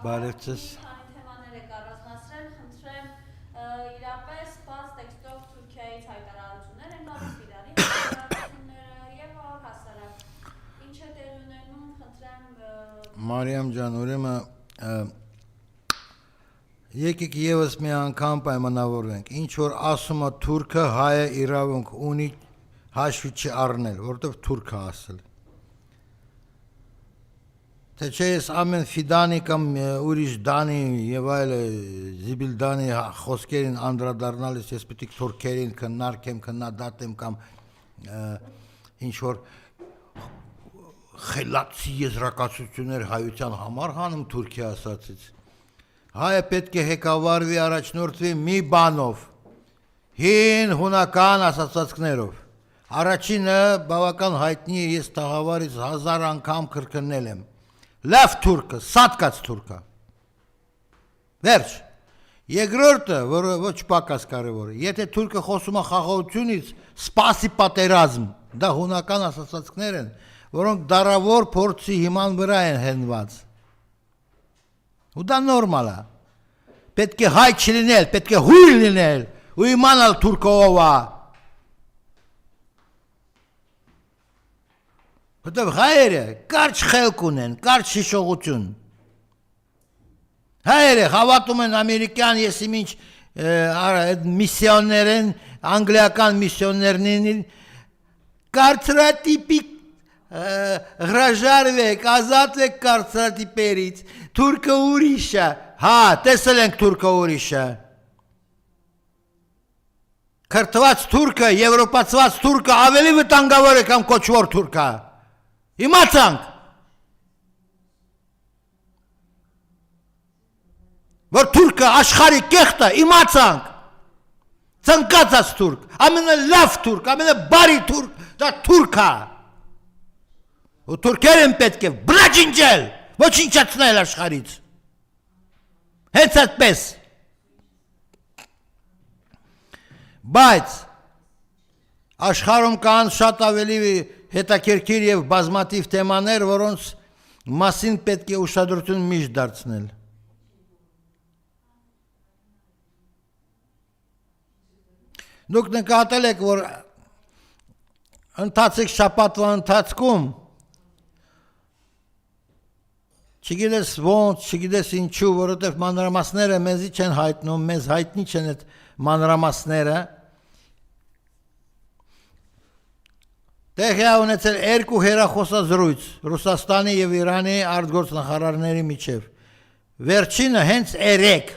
Բարևձեզ։ Քանի թեմաներ եք առանձնացրել, խնդրեմ իրապես բաց տեքստով Թուրքիայից հայտարարություններ են գալիս Իրանի հայտարարությունները եւ հասարակ ինչ է տեղ ունենում, խնդրեմ Մարիամ ջան, ուրեմն եկեք եւս մի անգամ պայմանավորվենք, ինչ որ ասում է թուրքը, հայը իրավունք ունի հաշվի չառնել, որովհետեւ թուրքը ասել։ Թե չէ ես ամեն ֆիդանի կամ ուրիշ դանի եւ այլ զիբիլդանի խոսքերին անդրադառնալիս ես պետք է թուրքերին քննարկեմ, քննադատեմ կամ ինչ որ խելացի եզրակացություններ հայության համար հանում Թուրքիա ասացից։ Հայը պետք է հեկավարվի առաջնորդվի մի բանով, հին հունական ասացվածքներով։ Առաջինը բավական հայտնի է, ես տաղավարից 1000 անգամ կրկնել եմ։ Լավ թուրքը, սատկած թուրքը։ Վերջ։ Երկրորդը, որը ոչ պակաս կարևոր է, եթե թուրքը խոսում է խաղաղությունից, սպասի պատերազմ, դա հունական ասացվածքներ են, որոնք դարավոր փորձի հիման վրա են հենված։ Ու դա նորմալ է։ Պետք է հայ չլինել, պետք է հույր լինել, ու իմանալ թուրքը ով է։ Որտեւ հայերը կարճ խելք ունեն, կարճ հիշողություն։ Հայերը հավատում են ամերիկյան եսիմինչ միսիոներեն, անգլիական միսիոներներին, կարծրատիպիկ հրաժարվեք, ազատվեք կարծրատիպերից, թուրքը ուրիշ է, հա, տեսել ենք թուրքը ուրիշ է։ Քրթված թուրքը, եվրոպացված թուրքը ավելի վտանգավոր է կամ կոչվոր թուրքը։ Իմացանք, որ թուրքը աշխարհի կեղտը, իմացանք, ծնկացած թուրք, ամենալավ թուրք, ամենաբարի թուրք, դա թուրք է։ Ու թուրքերին պետք է բնաջնջել, ոչնչացնել աշխարհից։ Հենց այդպես։ Բայց աշխարհում կան շատ ավելի հետաքրքիր եւ բազմաթիվ թեմաներ, որոնց մասին պետք է ուշադրություն միշտ դարձնել։ Դուք նկատել եք, որ ընթացիկ շաբաթվա ընթացքում չգիտես ոնց, չգիտես ինչու, որովհետեւ մանրամասները մեզի չեն հայտնում, մեզ հայտնի չեն այդ մանրամասները։ Տեղի ունեցել երկու հեռախոսազրույց Ռուսաստանի եւ Իրանի արտգործնախարարների միջև։ Վերջինը հենց 3։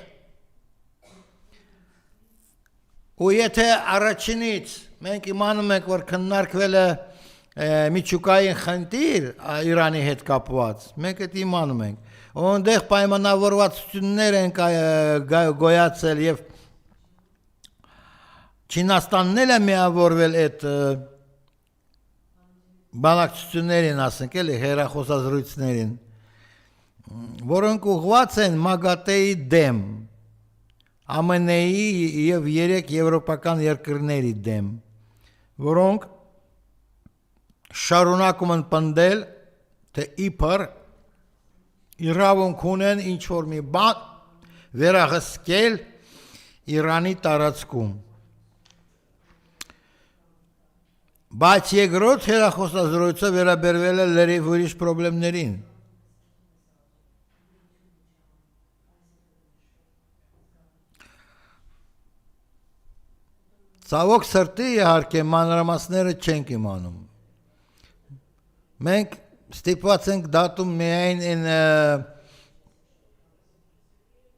Ու եթե առաջինից մենք իմանում ենք, որ քննարկվել է միջուկային խնդիր Իրանի հետ կապված, մենք այդ իմանում ենք։ Որտեղ պայմանավորվածություններ են գոյացել եւ Չինաստանն էլ է միավորվել այդ բանակցություններին, ասենք էլի հեռախոսազրույցներին, որոնք ուղղված են ՄԱԳԱՏԷ-ի դեմ, ԱՄՆ-ի եւ 3 եվրոպական երկրների դեմ, որոնք շարունակում են պնդել, թե իբր իրավունք ունեն ինչ որ մի բան վերահսկել Իրանի տարածքում։ Բայց երկրորդ հեռախոսազրույցը վերաբերվել է լրիվ ուրիշ խնդիրներին։ Ցավոք սրտի իհարկե մանրամասները չենք իմանում։ Մենք ստիպված ենք դատում միայն այն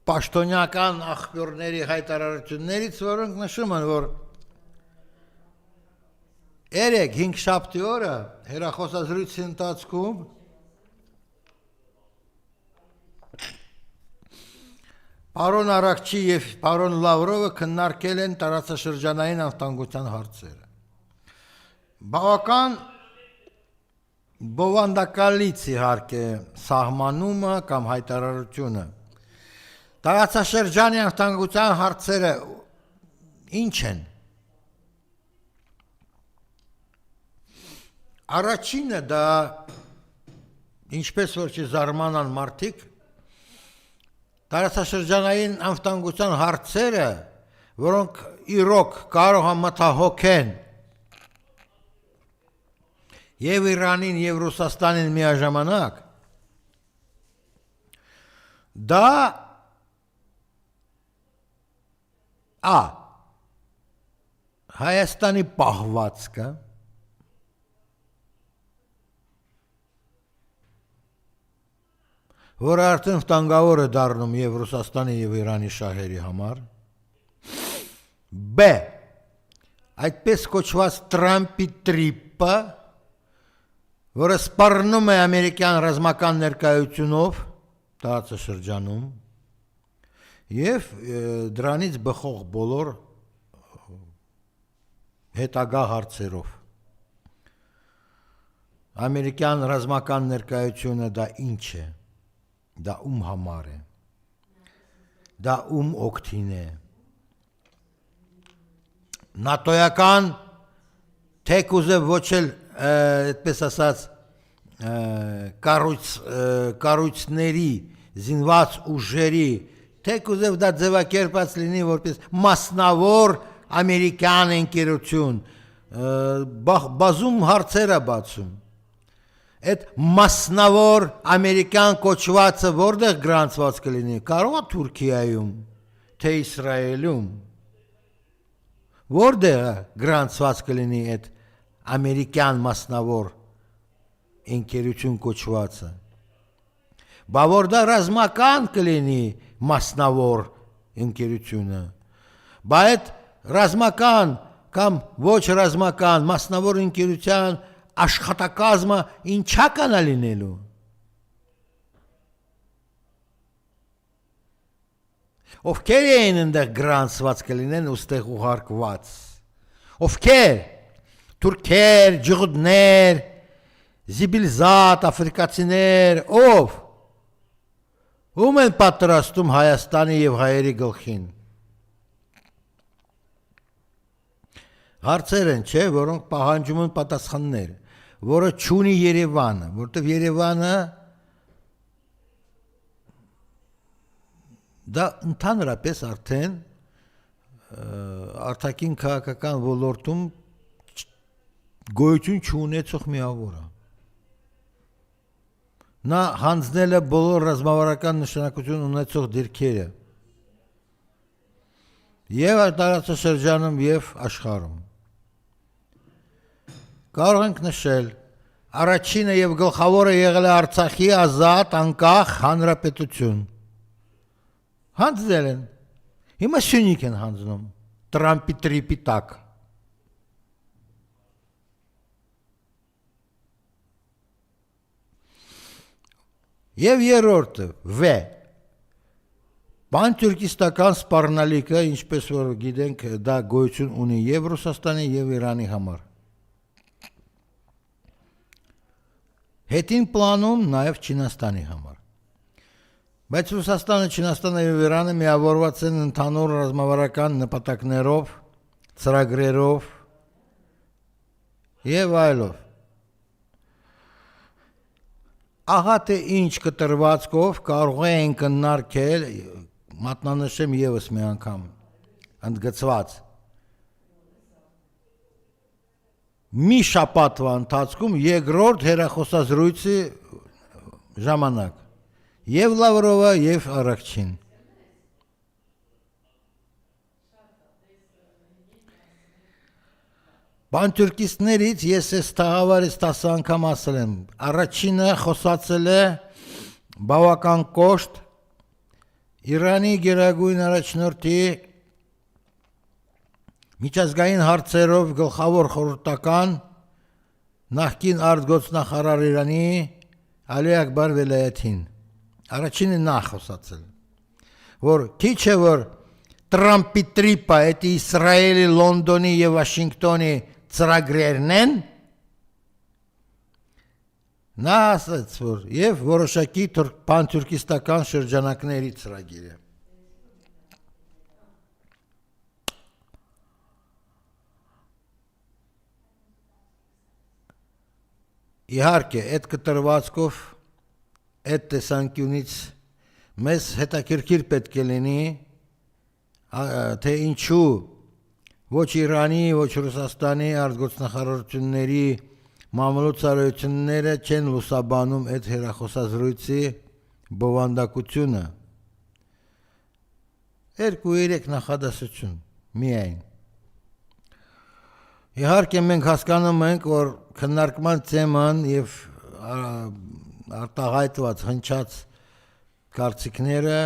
պաշտոնյական աղբյուրների հայտարարություններից, որոնք նշում են, որ 3-5 շաբթի օրը հեռախոսազրույցի ընթացքում պարոն Արաքչի եւ պարոն Լավրովը քննարկել են տարածաշրջանային անվտանգության հարցերը։ Բավական բովանդակալից իհարկե սահմանումը կամ հայտարարությունը։ Տարածաշրջանի անվտանգության հարցերը ինչ են։ Առաջինը դա ինչպես որ չզարմանան մարդիկ, տարածաշրջանային անվտանգության հարցերը, որոնք իրոք կարող են մտահոգեն եւ Իրանին եւ Ռուսաստանին միաժամանակ, դա Հայաստանի պահվածքը, որը արդեն վտանգավոր է դառնում եւ Ռուսաստանի եւ Իրանի շահերի համար, B. Այդպես կոչված Տրամպի տրիպը, որը սպառնում է ամերիկյան ռազմական ներկայությունով տարածաշրջանում եւ դրանից բխող բոլոր հետագա հարցերով։ Ամերիկյան ռազմական ներկայությունը դա ինչ է, դա ում համար է, դա ում օգտին է, նատոյական թեկուզը ոչ էլ այդպես ասած կառույցների զինված ուժերի թեկուզև դա ձևակերպած լինի որպես մասնավոր ամերիկյան ընկերություն, բազում հարցեր է բացում։ Այդ մասնավոր ամերիկյան կոչվածը որտեղ գրանցված կլինի, կարող է Թուրքիայում, թե Իսրայելում, որտեղ գրանցված կլինի այդ ամերիկյան մասնավոր ընկերություն կոչվածը, բա որ դա ռազմական կլինի մասնավոր ընկերությունը, բա այդ ռազմական կամ ոչ ռազմական մասնավոր ընկերության աշխատակազմը ինչա կանա լինելու։ Ովքեր էին ընդեղ գրանցված կլինեն ուստեղ ուղարկված, ովքեր, թուրքեր, ջղուդներ, զիբիլզատ, աֆրիկացիներ, ով, ում են պատրաստում Հայաստանի և հայերի գլխին։ Հարցեր են, չէ, որոնք պահանջում են պատասխաններ, որը չունի Երևանը, որտև Երևանը դա ընդհանրապես արդեն արտաքին քաղաքական ոլորտում գոյություն չունեցող միավոր է։ Նա հանձնել է բոլոր ռազմավարական նշանակություն ունեցող դիրքերը և տարածաշրջանում և աշխարհում։ Կարող ենք նշել, առաջինը և գլխավորը եղել է Արցախի ազատ անկախ հանրապետություն։ Հանձնել են, հիմա Սյունիք են հանձնում, Տրամպի տրիպի տակ։ Եվ երրորդը, V. Պանթյուրքիստական սպառնալիքը, ինչպես որ գիտենք, դա գոյություն ունի և Ռուսաստանի և Իրանի համար։ Հետին պլանում նաև Չինաստանի համար։ Բայց Ռուսաստանը, Չինաստանը և Իրանը միավորված են ընդհանուր ռազմավարական նպատակներով, ծրագրերով և այլով։ Ահա թե ինչ կտրվածքով կարող են կնարկել, մատնանշեմ ևս մի անգամ, ընդգծված, մի շաբաթվա ընթացքում երկրորդ հեռախոսազրույցի ժամանակ, և Լավրովը, և Արաքչին։ Պանթյուրքիստներից ես ես թաղավարից 10 անգամ ասել եմ, առաջինը խոսացել է բավական կոշտ Իրանի գերագույն առաջնորդի միջազգային հարցերով գլխավոր խորհրդական նախկին արտգործնախարար Իրանի Ալի Ակբար Վելայաթին, առաջինը նա խոսացել, որ քիչ է որ Տրամպի տրիպը այդ Իսրայելի, Լոնդոնի և Վաշինգտոնի ծրագրերն են, նա ասաց, որ և որոշակի պանթյուրքիստական շրջանակների ծրագիր է։ Իհարկե, այդ կտրվածքով, այդ տեսանկյունից մեզ հետաքրքիր պետք է լինի թե ինչու ոչ Իրանի, ոչ Ռուսաստանի արտգործնախարարությունների մամուլոցարությունները չեն լուսաբանում այդ հեռախոսազրույցի բովանդակությունը։ 2-3 նախադասություն միայն։ Իհարկե մենք հասկանում ենք, որ քննարկման թեման եւ արտահայտված հնչած կարծիքները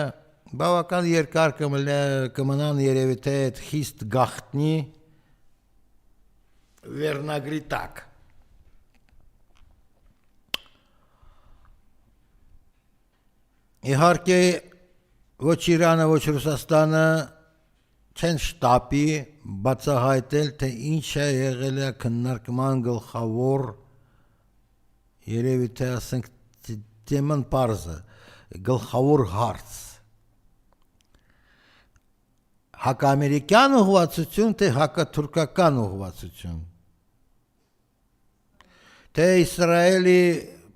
բավական երկար կմնան երևի թե այդ խիստ գաղտնի վերնագրի տակ։ Իհարկե ոչ Իրանը, ոչ Ռուսաստանը չեն շտապի բացահայտել, թե ինչ է եղել է քննարկման գլխավոր, երևի թե ասենք թեման պարզը, գլխավոր հարց։ Հակաամերիկյան ուղղվածություն, թե հակաթուրքական ուղղվածություն։ Թե Իսրայելի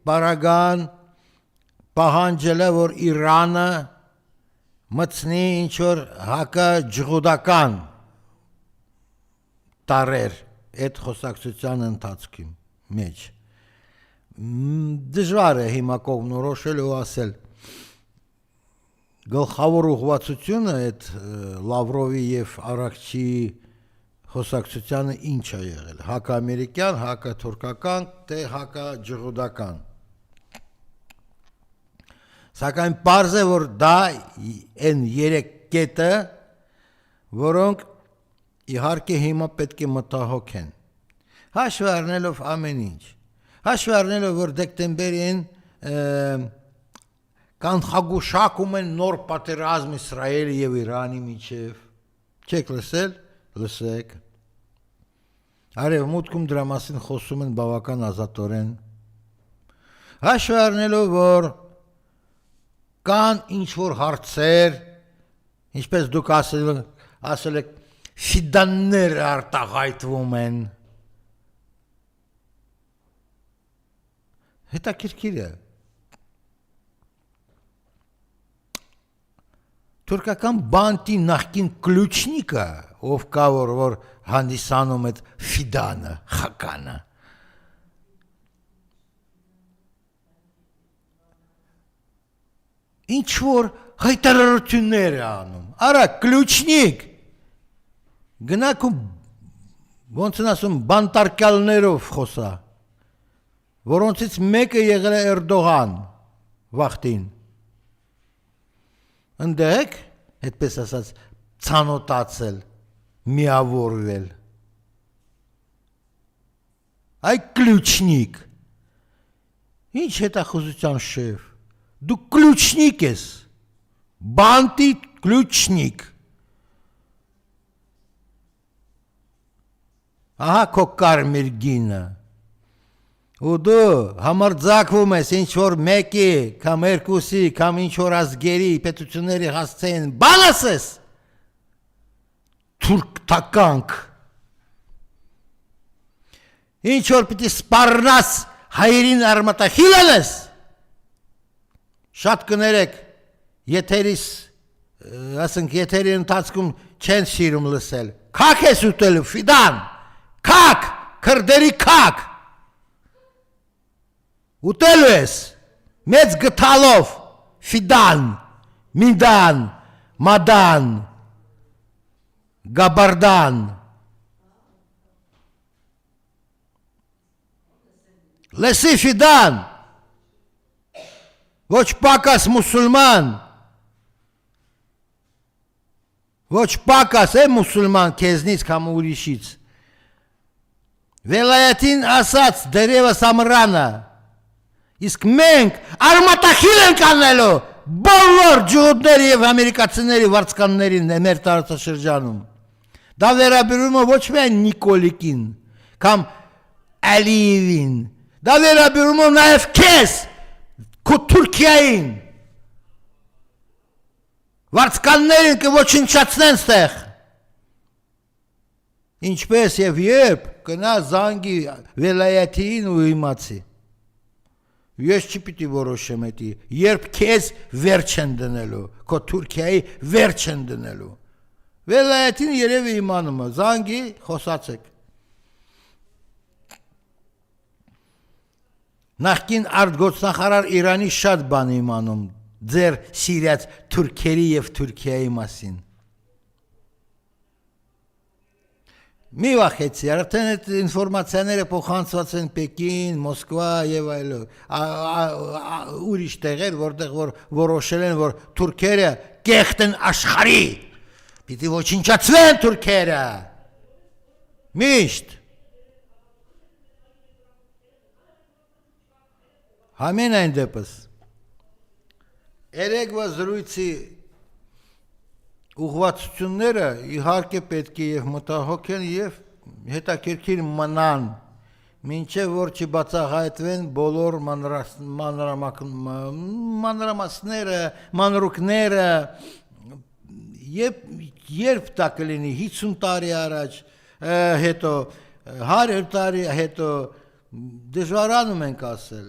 պարագան պահանջել է, որ Իրանը մտցնի ինչ-որ հակաջղուդական տարեր այդ խոսակցության ընթացքում մեջ։ Դժվար է հիմա կողմնորոշել ու ասել գլխավոր ուղղվածությունը այդ Լավրովի եւ Արաքչիի խոսակցությանը ինչ է եղել, հակաամերիկյան, հակաթուրքական, թե հակաջղուդական։ Սակայն պարզ է, որ դա այն 3 կետը, որոնք իհարկե հիմա պետք է մտահոգ են։ Հաշվի առնելով ամեն ինչ, հաշվի առնելով, որ դեկտեմբերին կանխագուշակում են նոր պատերազմ Իսրայելի եւ Իրանի միջև։ Չեք լսել, լսեք։ Արևմուտքում դրա մասին խոսում են բավական ազատորեն։ Հաշվի առնելով, որ կան ինչ-որ հարցեր, ինչպես դուք ասել եք, ֆիդաններ արտահայտվում են։ Հետաքրքիր է։ Թուրքական բանտի նախկին կլուչնիկը, ով կա որ հանդիսանում այդ ֆիդանը, խականը։ Ինչ-որ հայտարարություններ է անում։ Արա, կլուչնիկ, գնաք ու ոնց են ասում, բանտարկյալներով խոսա, որոնցից մեկը եղել է Էրդողան վախտին։ Ընդեք, հետպես ասած, ցանոթացել, միավորվել։ Այ կլուչնիկ, ինչ հետախուզության շեֆ, դու կլուչնիկ ես, բանտի կլուչնիկ։ Ահա քո կարմիր գինը։ Ու դու համարձակվում ես ինչ-որ մեկի, կամ երկուսի, կամ ինչ-որ ազգերի, պետությունների հասցեն, բան ասես, թուրք թականք։ Ինչ-որ պիտի սպառնաս հայերին արմատախիլ անես, շատ կներեք, եթերիս, ասենք եթերի ընթացքում չեն սիրում լսել, կակ ես ուտելու, ֆիդան, կակ, քրդերի կակ, ուտելու ես, մեծ գթալով, ֆիդան, միդան, մադան, գաբարդան, լսի ֆիդան, ոչ պակաս մուսուլման, ոչ պակաս է մուսուլման քեզնից կամ ուրիշից, վելայատին ասաց դերևս ամռանը, իսկ մենք արմատախիլ ենք անելու բոլոր ջուդների և ամերիկացիների վարձկաններին մեր տարածաշրջանում։ Դա վերաբերում է ոչ միայն Նիկոլիկին կամ Ալիևին, դա վերաբերում է նաև քեզ, քո Թուրքիային, վարձկաններին կոչնչացնեն ստեղ։ Ինչպես և երբ կնա զանգի վելայաթին ու իմացի։ Ես չպիտի որոշեմ էդի, երբ քեզ վերջ են դնելու, քո Թուրքիայի վերջ են դնելու։ Վելայեթին երևի իմանում է, զանգի խոսացեք։ Նախկին արտգործնախարար Իրանի շատ բան իմանում ձեր սիրած թուրքերի եւ Թուրքիայի մասին։ Մի վախեցի, արդեն այդ ինֆորմացիաները փոխանցված են Պեկին, Մոսկվա եւ այլն, ուրիշ տեղեր, որտեղ որ որոշել են, որ թուրքերը կեղտ են աշխարհի, պիտի ոչնչացվեն թուրքերը։ Միշտ։ Համենայն դեպս, երեկվա զրույցի ուղղվածությունները իհարկե պետք է եւ մտահոգ են եւ հետաքրքիր մնան, մինչեւ որ չբացահայտվեն բոլոր մանրամասները, մանրուքները, երբ դա կլինի 50 տարի առաջ, հետո 100 տարի հետո դժվարանում ենք ասել։